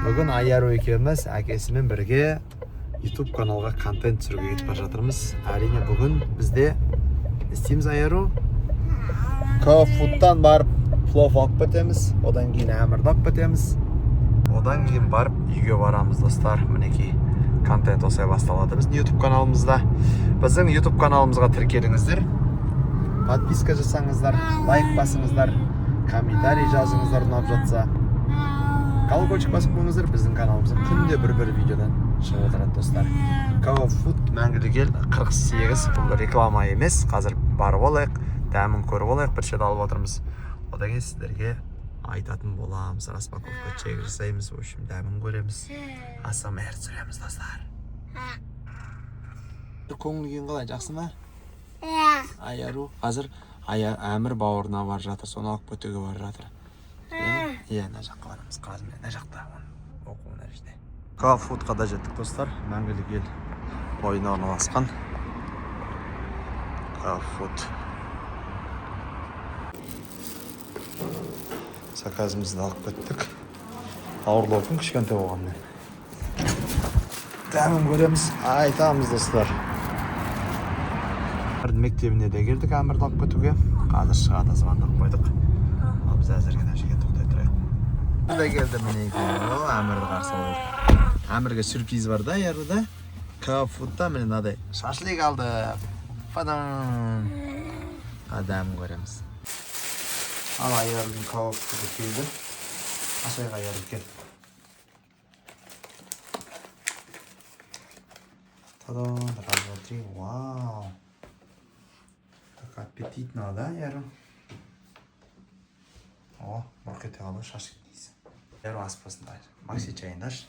Бүгін Айару екеуміз әкесімен бірге YouTube каналға контент түсіруге кетіп бара жатырмыз. Әрине бүгін бізде істейміз Айару. Кафуттан барып плов алып кетеміз, одан кейін әмірді алып кетеміз. Одан кейін барып үйге барамыз, достар. Мінекей контент осылай басталады біздің YouTube каналымызда. Біздің YouTube каналымызға тіркеліңіздер. Подписка жасаңыздар, лайк басыңыздар, комментарий жазыңыздар ұнап жатса. Колокольчик басып қойыңыздар, біздің каналымызда күнде бір видеодан шығып отырады, достар. Кафут мәңгілік ел 48, бұл реклама емес, қазір барып алайық, дәмін көріп алайық, бір шет алып отырмыз. Одан кейін сіздерге айтатын боламыз, распаковка чек жасаймыз, в общем, дәмін көреміз, ASMR түсіреміз, достар. Көңіл күйің қалай, жақсы ма? Айару қазір әмір бауырына бар жатыр, соны алып көтеге бар жатыр. Мына жаққа барамыз, қазір мына жақта оқу нәрежде. Кафутқа да жеттік, достар. Мәңгілік ел ойына орналасқан Кафут. Заказымызды алып кеттік. Ауырлау күн кішкентай болғанмен. Дәмін көреміз, айтамыз, достар. Мектебіне де келдік әмірді алып кетуге. Қазір шығады, звондап қойдық. Ал біз әзірге нәрсеге тоқтай тұрайық. Бұда келді мінекей. Әмірді қарсы алып. Әмірге сюрприз бар да, Айаруда. Кафутта міне мынадай шашлик алды. Падам. Дәмін көреміз. Ал Айарудың кафуты келді. Ашайға Айару кел. Та-дам, раз, два, три. Вау. Аппетитно, да, Айару? О, бұрқ ете қалды, шашлик дейсің. Айару аспасын дайыр. Макси чайын даш.